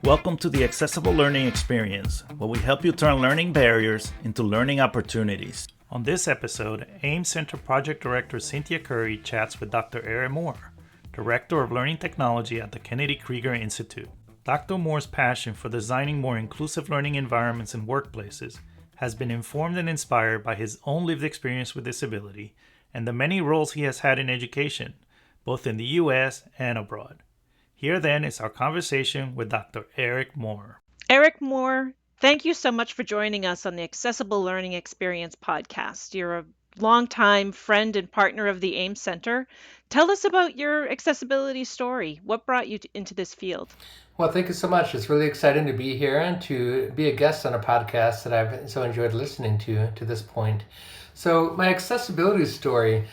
Welcome to the Accessible Learning Experience, where we help you turn learning barriers into learning opportunities. On this episode, AIM Center Project Director Cynthia Curry chats with Dr. Eric Moore, Director of Learning Technology at the Kennedy Krieger Institute. Dr. Moore's passion for designing more inclusive learning environments and workplaces has been informed and inspired by his own lived experience with disability and the many roles he has had in education, both in the U.S. and abroad. Here then is our conversation with Dr. Eric Moore. Eric Moore, thank you so much for joining us on the Accessible Learning Experience podcast. You're a longtime friend and partner of the AIM Center. Tell us about your accessibility story. What brought you into this field? Well, thank you so much. It's really exciting to be here and to be a guest on a podcast that I've so enjoyed listening to this point. So my accessibility story,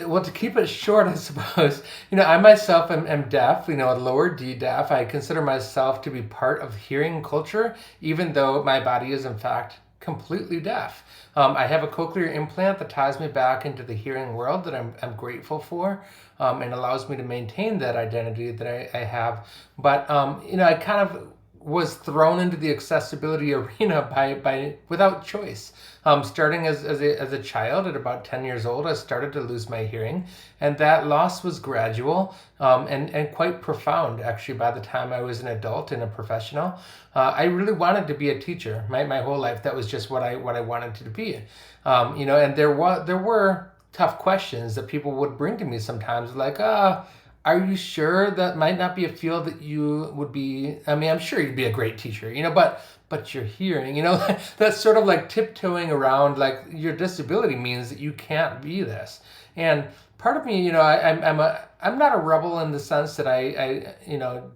well, to keep it short, I suppose, I myself am deaf, lower D deaf. I consider myself to be part of hearing culture, even though my body is in fact completely deaf. I have a cochlear implant that ties me back into the hearing world that I'm grateful for, and allows me to maintain that identity that I have. But, I kind of was thrown into the accessibility arena by without choice. Starting as a child at about 10 years old, I started to lose my hearing, and that loss was gradual and quite profound, actually, by the time I was an adult and a professional. I really wanted to be a teacher. My whole life, that was just what I wanted to be. And there were tough questions that people would bring to me sometimes, like, are you sure that might not be a field that you would be? I mean, I'm sure you'd be a great teacher, but you're hearing, that's sort of like tiptoeing around, like your disability means that you can't be this. And part of me, I'm not a rebel in the sense that I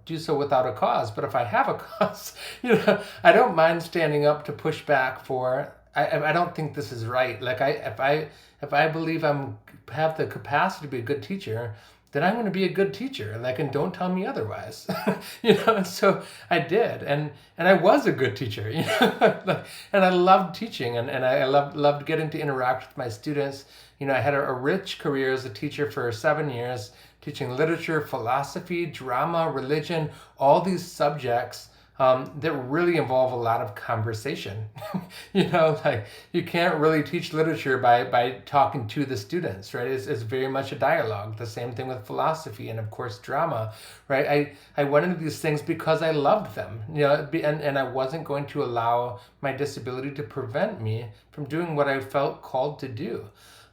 do so without a cause. But if I have a cause, I don't mind standing up to push back for. I don't think this is right. Like if I believe have the capacity to be a good teacher, then I'm going to be a good teacher, and don't tell me otherwise. So I did, and I was a good teacher, and I loved teaching, and I loved getting to interact with my students. I had a rich career as a teacher for 7 years, teaching literature, philosophy, drama, religion, all these subjects that really involve a lot of conversation. You can't really teach literature by talking to the students, right? It's very much a dialogue. The same thing with philosophy and, of course, drama, right? I went into these things because I loved them, and I wasn't going to allow my disability to prevent me from doing what I felt called to do.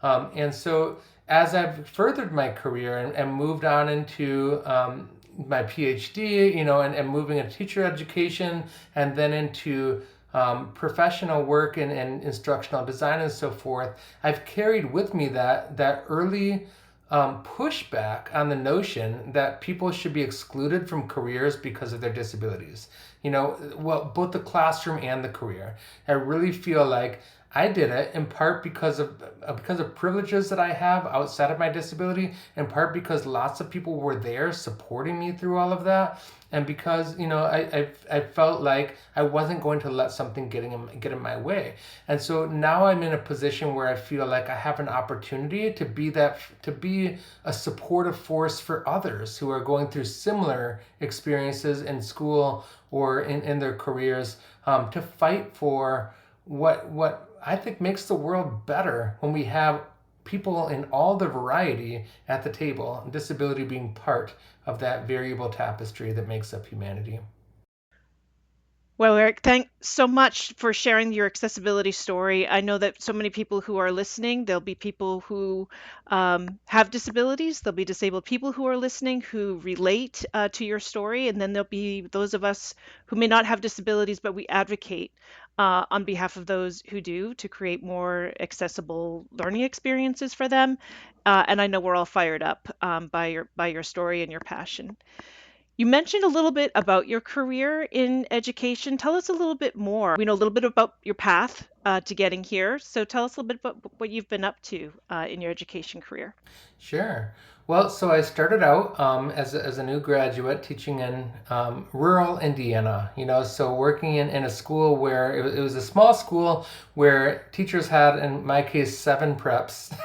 And so as I've furthered my career and moved on into my PhD, and moving into teacher education, and then into professional work and instructional design and so forth, I've carried with me that early pushback on the notion that people should be excluded from careers because of their disabilities. Both the classroom and the career. I really feel like I did it in part because of privileges that I have outside of my disability, in part because lots of people were there supporting me through all of that, and because I felt like I wasn't going to let something get in my way. And so now I'm in a position where I feel like I have an opportunity to be a supportive force for others who are going through similar experiences in school or in their careers, to fight for what I think makes the world better when we have people in all the variety at the table, disability being part of that variable tapestry that makes up humanity. Well, Eric, thanks so much for sharing your accessibility story. I know that so many people who are listening, there'll be people who have disabilities, there'll be disabled people who are listening who relate to your story, and then there'll be those of us who may not have disabilities, but we advocate on behalf of those who do to create more accessible learning experiences for them. And I know we're all fired up by your story and your passion. You mentioned a little bit about your career in education. Tell us a little bit more. We know a little bit about your path to getting here. So tell us a little bit about what you've been up to in your education career. Sure. Well, so I started out as a new graduate teaching in rural Indiana, so working in a school where it was a small school where teachers had, in my case, 7 preps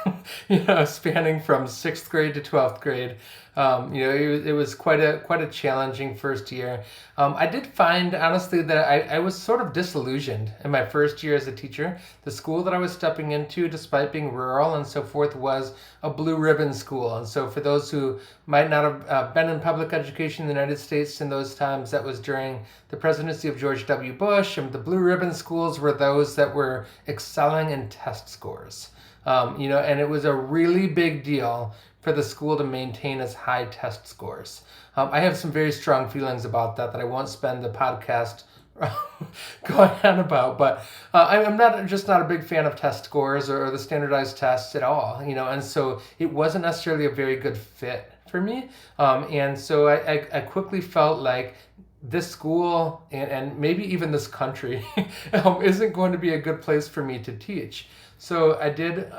spanning from 6th grade to 12th grade. It was quite a challenging first year. I did find, honestly, that I was sort of disillusioned in my first year as a teacher. The school that I was stepping into, despite being rural and so forth, was a blue ribbon school. And so for those who might not have been in public education in the United States in those times, that was during the presidency of George W. Bush, and the blue ribbon schools were those that were excelling in test scores. And it was a really big deal for the school to maintain its high test scores. I have some very strong feelings about that I won't spend the podcast going on about, but I'm just not a big fan of test scores or the standardized tests at all, and so it wasn't necessarily a very good fit for me. And so I quickly felt like this school and maybe even this country isn't going to be a good place for me to teach. So I did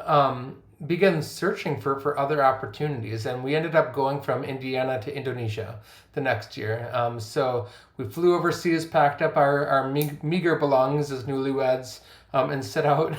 began searching for other opportunities, and we ended up going from Indiana to Indonesia the next year. So we flew overseas, packed up our meager belongings as newlyweds, and set out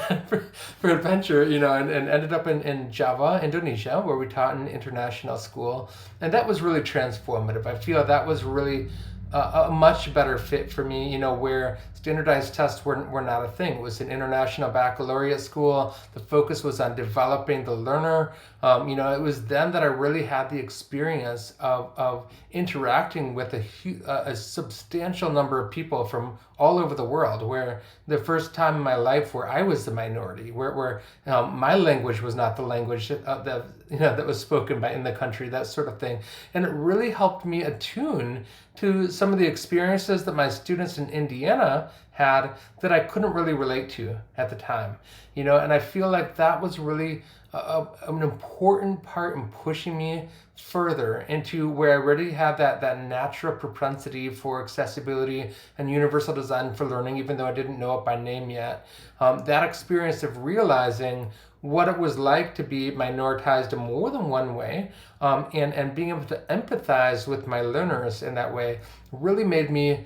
for adventure, and ended up in Java, Indonesia, where we taught in international school. And that was really transformative. I feel that was really a much better fit for me, where standardized tests were not a thing. It was an international baccalaureate school. The focus was on developing the learner. It was then that I really had the experience of interacting with a substantial number of people from all over the world, where the first time in my life where I was the minority, where my language was not the language that was spoken in the country, that sort of thing. And it really helped me attune to some of the experiences that my students in Indiana had that I couldn't really relate to at the time. And I feel like that was really an important part in pushing me further into where I already had that natural propensity for accessibility and universal design for learning, even though I didn't know it by name yet. That experience of realizing what it was like to be minoritized in more than one way, and being able to empathize with my learners in that way really made me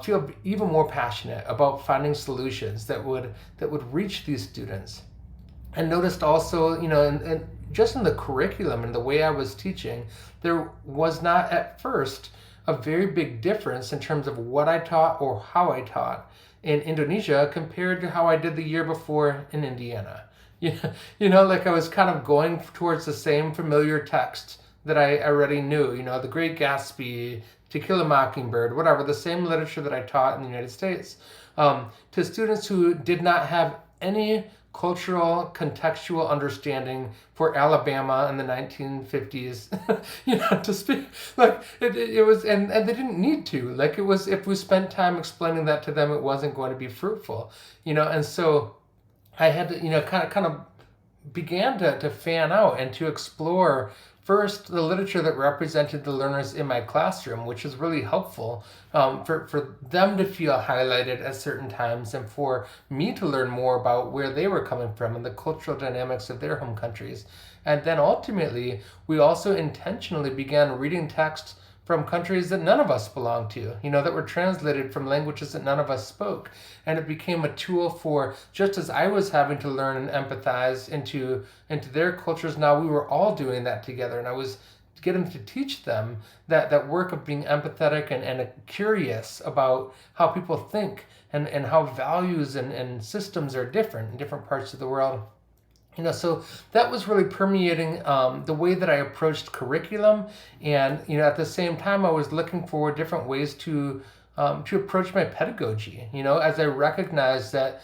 feel even more passionate about finding solutions that would reach these students. And noticed also, and just in the curriculum and the way I was teaching, there was not at first a very big difference in terms of what I taught or how I taught in Indonesia compared to how I did the year before in Indiana. Like I was kind of going towards the same familiar text that I already knew, The Great Gatsby, To Kill a Mockingbird, whatever, the same literature that I taught in the United States, to students who did not have any cultural contextual understanding for Alabama in the 1950s, to speak like it was, and they didn't need to, like it was, if we spent time explaining that to them, it wasn't going to be fruitful, and so I had to, kind of began to fan out and to explore first the literature that represented the learners in my classroom, which is really helpful for them to feel highlighted at certain times and for me to learn more about where they were coming from and the cultural dynamics of their home countries. And then ultimately, we also intentionally began reading texts from countries that none of us belonged to, that were translated from languages that none of us spoke. And it became a tool for, just as I was having to learn and empathize into their cultures, now we were all doing that together. And I was getting to teach them that work of being empathetic and curious about how people think and how values and systems are different in different parts of the world. So that was really permeating the way that I approached curriculum, and at the same time I was looking for different ways to approach my pedagogy. As I recognized that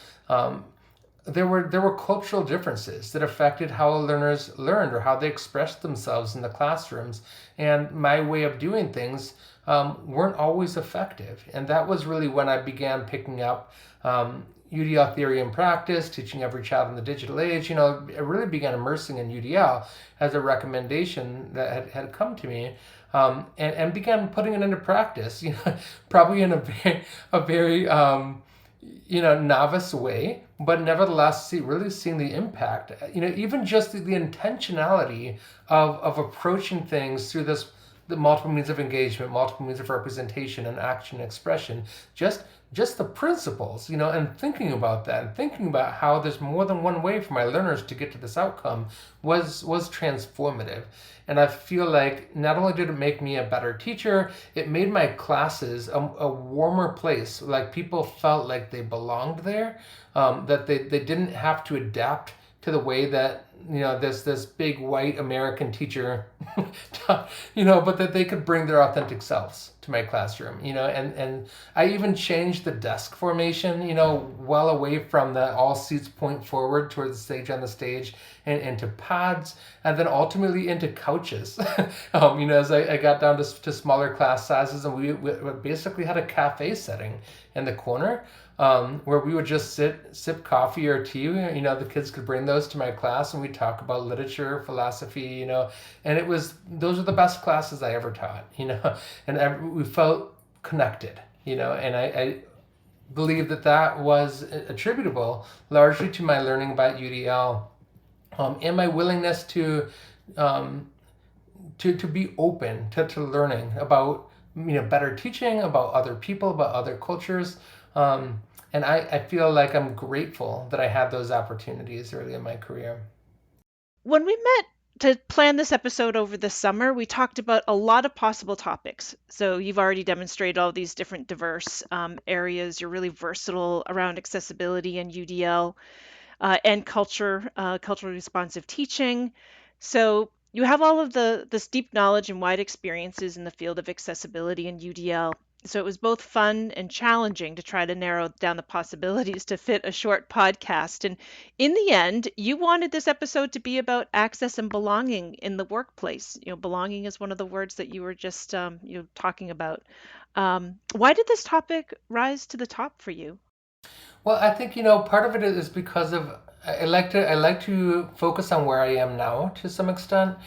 there were cultural differences that affected how learners learned or how they expressed themselves in the classrooms, and my way of doing things weren't always effective. And that was really when I began picking up UDL theory and practice, teaching every child in the digital age. I really began immersing in UDL as a recommendation that had come to me, and began putting it into practice, probably in a very novice way, but nevertheless really seeing the impact, even just the intentionality of approaching things through the multiple means of engagement, multiple means of representation and action and expression, just just the principles, and thinking about that, and thinking about how there's more than one way for my learners to get to this outcome was transformative. And I feel like not only did it make me a better teacher, it made my classes a warmer place. Like people felt like they belonged there, that they didn't have to adapt to the way that this big white American teacher but that they could bring their authentic selves to my classroom, and I even changed the desk formation, well away from the all seats point forward towards the stage and into pods, and then ultimately into couches. As I got down to smaller class sizes, and we basically had a cafe setting in the corner, where we would just sip coffee or tea. The kids could bring those to my class, and we'd talk about literature, philosophy, and those are the best classes I ever taught, and we felt connected, and I believe that was attributable largely to my learning about UDL, and my willingness to be open to learning about better teaching, about other people, about other cultures. And I feel like I'm grateful that I had those opportunities early in my career. When we met to plan this episode over the summer, we talked about a lot of possible topics. So you've already demonstrated all these different diverse areas. You're really versatile around accessibility and UDL and culturally responsive teaching. So you have all of this deep knowledge and wide experiences in the field of accessibility and UDL. So it was both fun and challenging to try to narrow down the possibilities to fit a short podcast. And in the end, you wanted this episode to be about access and belonging in the workplace. Belonging is one of the words that you were just talking about. Why did this topic rise to the top for you? Well, I think part of it is because of I like to focus on where I am now to some extent.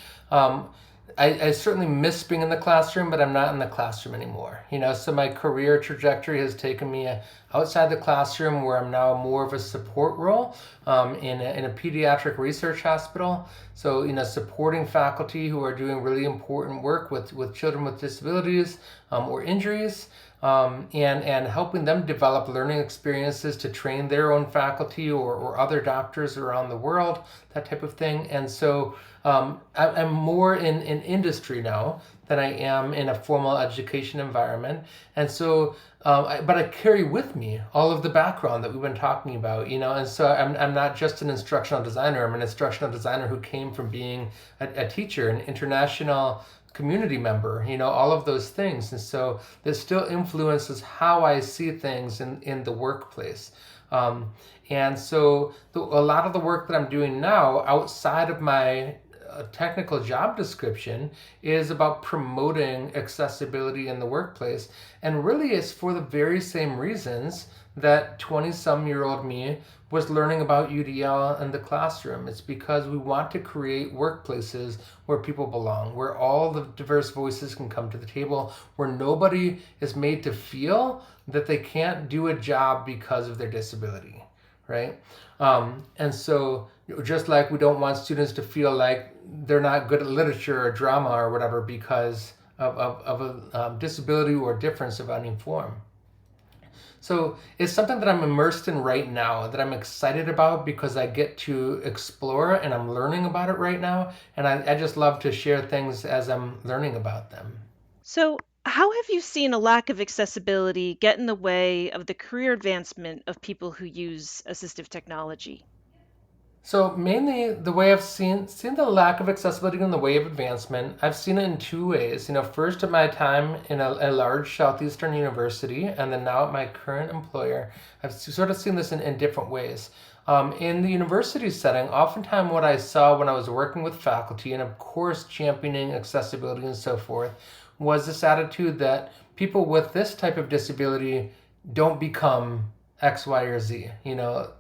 I certainly miss being in the classroom, but I'm not in the classroom anymore. So my career trajectory has taken me outside the classroom, where I'm now more of a support role in a pediatric research hospital. So supporting faculty who are doing really important work with children with disabilities or injuries. And helping them develop learning experiences to train their own faculty or other doctors around the world, that type of thing. And so I'm more in industry now than I am in a formal education environment. And so, but I carry with me all of the background that we've been talking about, and so I'm not just an instructional designer. I'm an instructional designer who came from being a teacher, an international community member, all of those things. And so this still influences how I see things in the workplace. And so a lot of the work that I'm doing now outside of my technical job description is about promoting accessibility in the workplace. And really it's for the very same reasons that 20-some-year-old me was learning about UDL in the classroom. It's because we want to create workplaces where people belong, where all the diverse voices can come to the table, where nobody is made to feel that they can't do a job because of their disability, right? And so just like we don't want students to feel like they're not good at literature or drama or whatever because of a disability or difference of any form. So it's something that I'm immersed in right now, that I'm excited about because I get to explore and I'm learning about it right now. And I just love to share things as I'm learning about them. So how have you seen a lack of accessibility get in the way of the career advancement of people who use assistive technology? So mainly the way I've seen the lack of accessibility in the way of advancement, I've seen it in two ways. First at my time in a large Southeastern university, and then now at my current employer, I've sort of seen this in different ways. In the university setting, oftentimes what I saw when I was working with faculty, and of course championing accessibility and so forth, was this attitude that people with this type of disability don't become X, Y, or Z,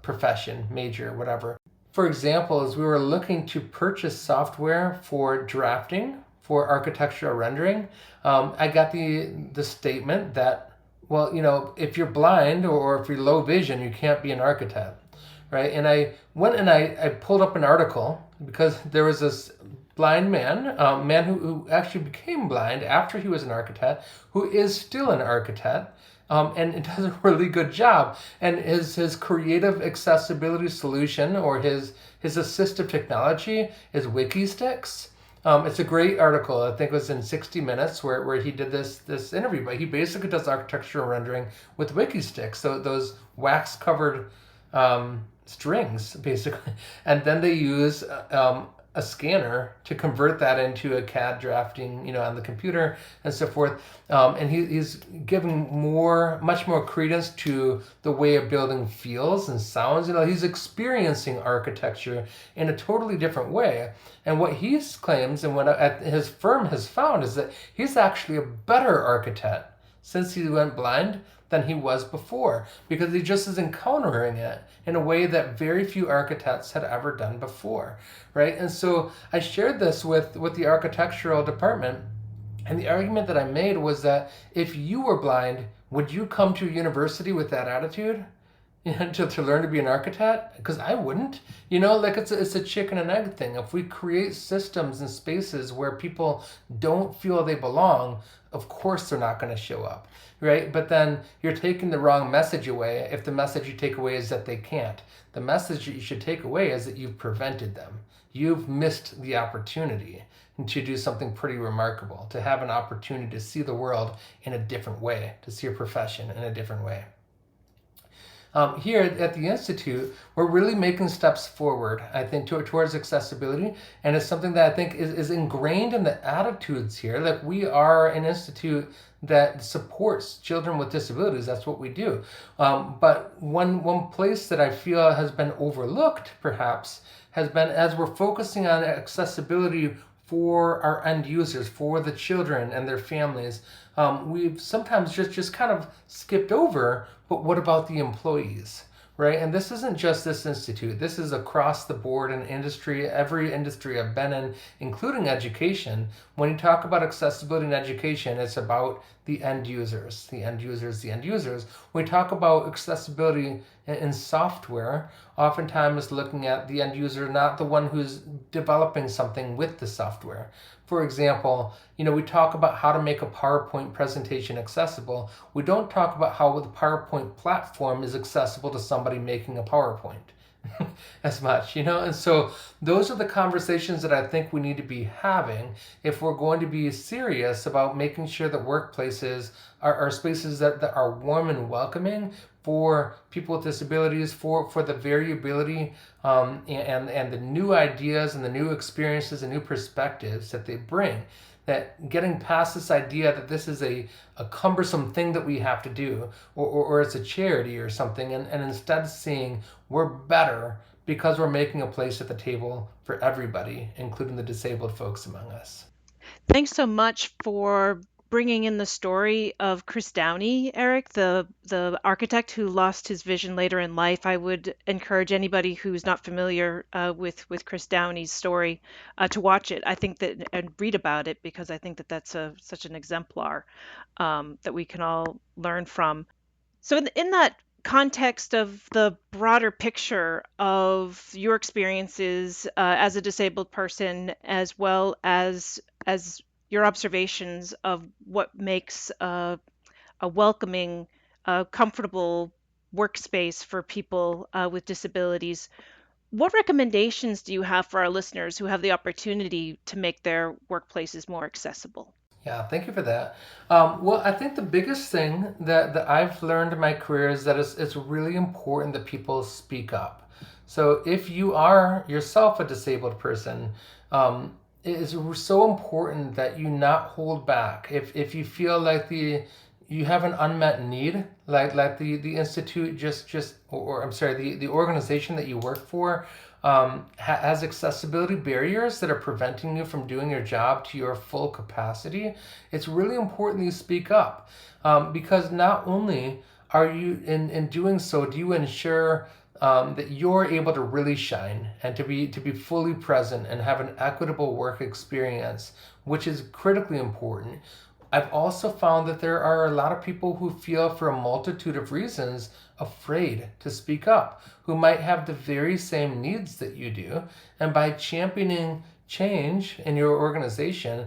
profession, major, whatever. For example, as we were looking to purchase software for drafting, for architectural rendering, I got the statement that, well, if you're blind or if you're low vision, you can't be an architect, right? And I went and I pulled up an article because there was this blind man, man who actually became blind after he was an architect, who is still an architect, and it does a really good job. And his creative accessibility solution, or his assistive technology, is WikiSticks. It's a great article. I think it was in 60 Minutes where he did this interview. But he basically does architectural rendering with WikiSticks, so those wax covered strings basically, and then they use a scanner to convert that into a CAD drafting, on the computer and so forth. And he's giving much more credence to the way a building feels and sounds. He's experiencing architecture in a totally different way. And what he claims and what his firm has found is that he's actually a better architect since he went blind than he was before, because he just is encountering it in a way that very few architects had ever done before, right? And so I shared this with the architectural department, and the argument that I made was that if you were blind, would you come to university with that attitude? To learn to be an architect? Because I wouldn't. It's a chicken and egg thing. If we create systems and spaces where people don't feel they belong, of course they're not going to show up, right? But then you're taking the wrong message away if the message you take away is that they can't. The message that you should take away is that you've prevented them. You've missed the opportunity to do something pretty remarkable, to have an opportunity to see the world in a different way, to see your profession in a different way. Here at the Institute, we're really making steps forward, I think, towards accessibility. And it's something that I think is ingrained in the attitudes here. Like, we are an institute that supports children with disabilities. That's what we do. But one place that I feel has been overlooked, perhaps, has been, as we're focusing on accessibility for our end users, for the children and their families, we've sometimes just kind of skipped over, but what about the employees, right? And this isn't just this institute. This is across the board in industry, every industry I've been in, including education. When you talk about accessibility in education, it's about the end users, the end users, the end users. When we talk about accessibility in software, oftentimes looking at the end user, not the one who's developing something with the software. For example, we talk about how to make a PowerPoint presentation accessible. We don't talk about how the PowerPoint platform is accessible to somebody making a PowerPoint as much, And so those are the conversations that I think we need to be having if we're going to be serious about making sure that workplaces are spaces that are warm and welcoming for people with disabilities, for the variability and the new ideas and the new experiences and new perspectives that they bring. That getting past this idea that this is a cumbersome thing that we have to do, or it's a charity or something, and instead seeing we're better because we're making a place at the table for everybody, including the disabled folks among us. Thanks so much for bringing in the story of Chris Downey, Eric, the architect who lost his vision later in life. I would encourage anybody who's not familiar with Chris Downey's story to watch it. I think that, and read about it, because I think that that's such an exemplar that we can all learn from. So in that context of the broader picture of your experiences as a disabled person, as well as your observations of what makes a welcoming, comfortable workspace for people with disabilities, what recommendations do you have for our listeners who have the opportunity to make their workplaces more accessible? Yeah, thank you for that. Well, I think the biggest thing that I've learned in my career is that it's really important that people speak up. So if you are yourself a disabled person, it is so important that you not hold back. If you feel like you have an unmet need, like the institute the organization that you work for has accessibility barriers that are preventing you from doing your job to your full capacity, it's really important that you speak up, because not only are you in doing so, do you ensure that you're able to really shine and to be fully present and have an equitable work experience, which is critically important. I've also found that there are a lot of people who feel, for a multitude of reasons, afraid to speak up, who might have the very same needs that you do. And by championing change in your organization,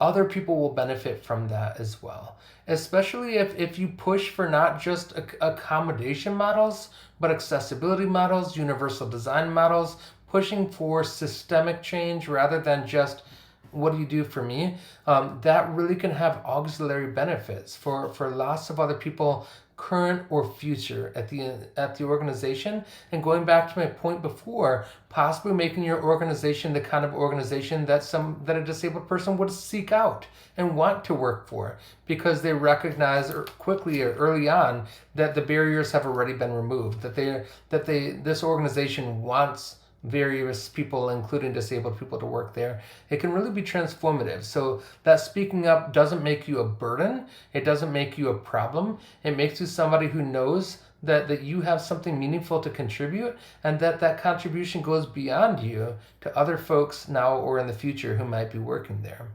other people will benefit from that as well. Especially if you push for not just accommodation models, but accessibility models, universal design models, pushing for systemic change rather than just what do you do for me? That really can have auxiliary benefits for lots of other people, current or future, at the organization. And going back to my point before, possibly making your organization the kind of organization that a disabled person would seek out and want to work for, because they recognize quickly or early on that the barriers have already been removed, that this organization wants various people, including disabled people, to work there. It can really be transformative. So that speaking up doesn't make you a burden. It doesn't make you a problem. It makes you somebody who knows that you have something meaningful to contribute, and that contribution goes beyond you to other folks now or in the future who might be working there.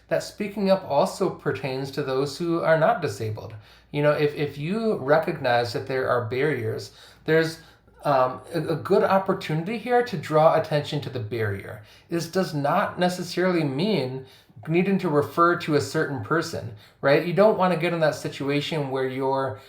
That speaking up also pertains to those who are not disabled. If you recognize that there are barriers, there's a good opportunity here to draw attention to the barrier. This does not necessarily mean needing to refer to a certain person, right? You don't want to get in that situation where you're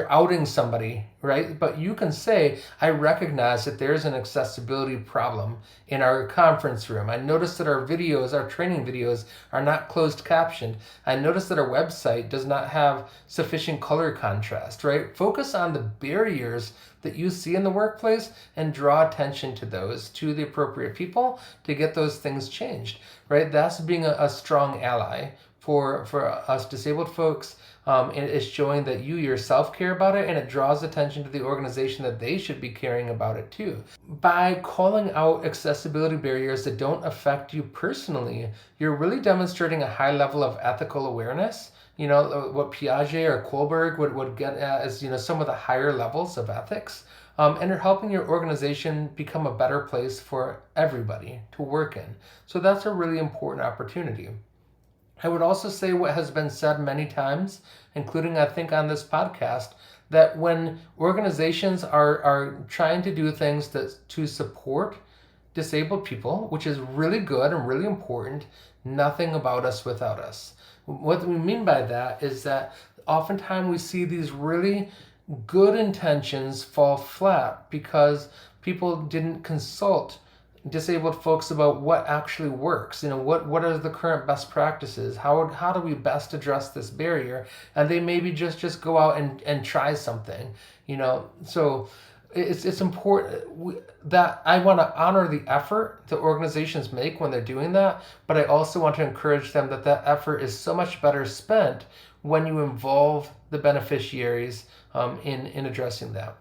outing somebody, right? But you can say, I recognize that there's an accessibility problem in our conference room. I noticed that our training videos are not closed captioned. I noticed that our website does not have sufficient color contrast, right? Focus on the barriers that you see in the workplace and draw attention to those, to the appropriate people to get those things changed, right? That's being a strong ally for us disabled folks. It is showing that you yourself care about it, and it draws attention to the organization that they should be caring about it too. By calling out accessibility barriers that don't affect you personally, you're really demonstrating a high level of ethical awareness. What Piaget or Kohlberg would get at as, some of the higher levels of ethics. And you're helping your organization become a better place for everybody to work in. So that's a really important opportunity. I would also say what has been said many times, including I think on this podcast, that when organizations are trying to do things to support disabled people, which is really good and really important, nothing about us without us. What we mean by that is that oftentimes we see these really good intentions fall flat because people didn't consult disabled folks about what actually works. What are the current best practices? How do we best address this barrier? And they maybe just go out and try something. So it's important that I want to honor the effort that organizations make when they're doing that, but I also want to encourage them that effort is so much better spent when you involve the beneficiaries in addressing that.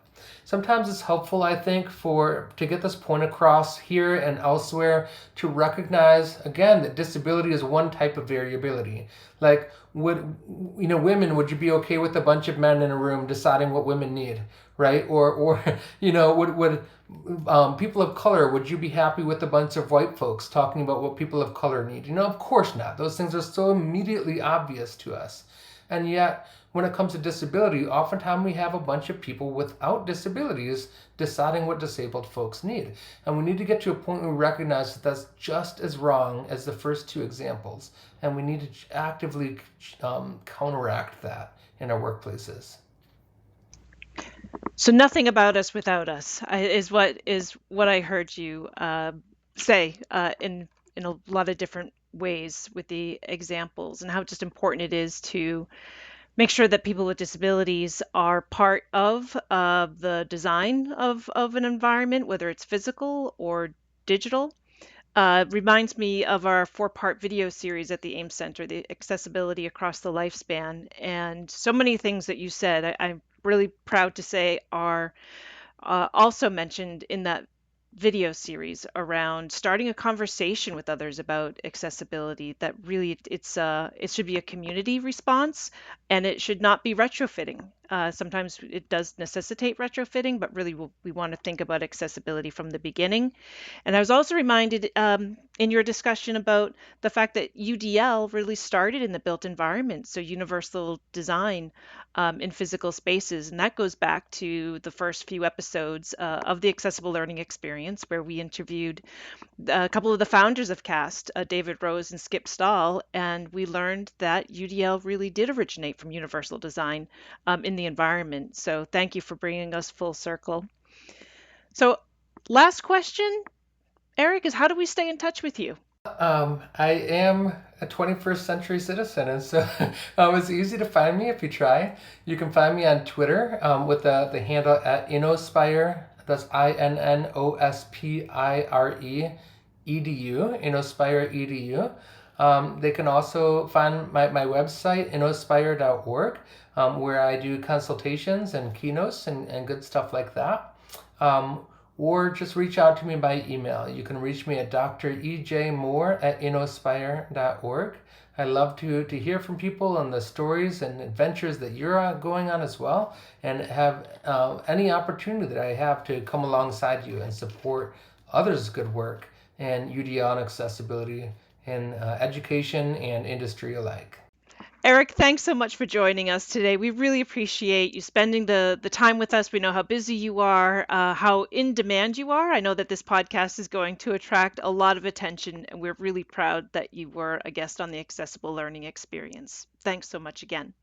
Sometimes it's helpful, I think, to get this point across here and elsewhere, to recognize, again, that disability is one type of variability. Like, women, would you be okay with a bunch of men in a room deciding what women need, right? Or would people of color, would you be happy with a bunch of white folks talking about what people of color need? Of course not. Those things are so immediately obvious to us. And yet, when it comes to disability, oftentimes we have a bunch of people without disabilities deciding what disabled folks need. And we need to get to a point where we recognize that that's just as wrong as the first two examples. And we need to actively counteract that in our workplaces. So nothing about us without us is what I heard you say in a lot of different ways with the examples, and how just important it is to make sure that people with disabilities are part of the design of an environment, whether it's physical or digital. Reminds me of our 4-part video series at the Ames Center, the accessibility across the lifespan. And so many things that you said, I'm really proud to say are also mentioned in that video series around starting a conversation with others about accessibility. That really it should be a community response, and it should not be retrofitting. Sometimes it does necessitate retrofitting, but really we want to think about accessibility from the beginning. And I was also reminded in your discussion about the fact that UDL really started in the built environment, so universal design in physical spaces. And that goes back to the first few episodes of the accessible learning experience Experience, where we interviewed a couple of the founders of CAST, David Rose and Skip Stahl, and we learned that UDL really did originate from universal design in the environment. So thank you for bringing us full circle. So last question, Eric, is how do we stay in touch with you? I am a 21st century citizen, and so it's easy to find me if you try. You can find me on Twitter with the handle at Innospire. That's INNOSPIRE EDU, Innospire EDU. They can also find my website, innospire.org, where I do consultations and keynotes and good stuff like that. Or just reach out to me by email. You can reach me at drejmoore@innospire.org. I love to hear from people and the stories and adventures that you're going on as well, and have any opportunity that I have to come alongside you and support others' good work and UDL and accessibility in education and industry alike. Eric, thanks so much for joining us today. We really appreciate you spending the time with us. We know how busy you are, how in demand you are. I know that this podcast is going to attract a lot of attention, and we're really proud that you were a guest on the Accessible Learning Experience. Thanks so much again.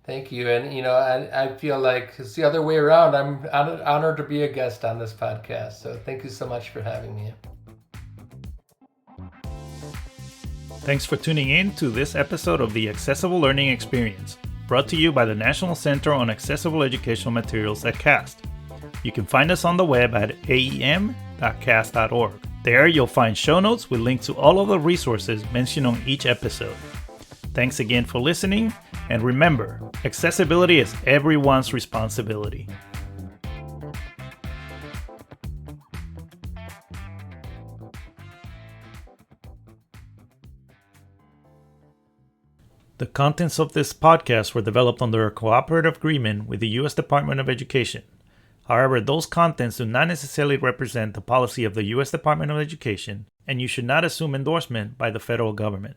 Thank you. And, I feel like it's the other way around. I'm honored to be a guest on this podcast. So thank you so much for having me. Thanks for tuning in to this episode of the Accessible Learning Experience, brought to you by the National Center on Accessible Educational Materials at CAST. You can find us on the web at aem.cast.org. There you'll find show notes with links to all of the resources mentioned on each episode. Thanks again for listening, and remember, accessibility is everyone's responsibility. The contents of this podcast were developed under a cooperative agreement with the U.S. Department of Education. However, those contents do not necessarily represent the policy of the U.S. Department of Education, and you should not assume endorsement by the federal government.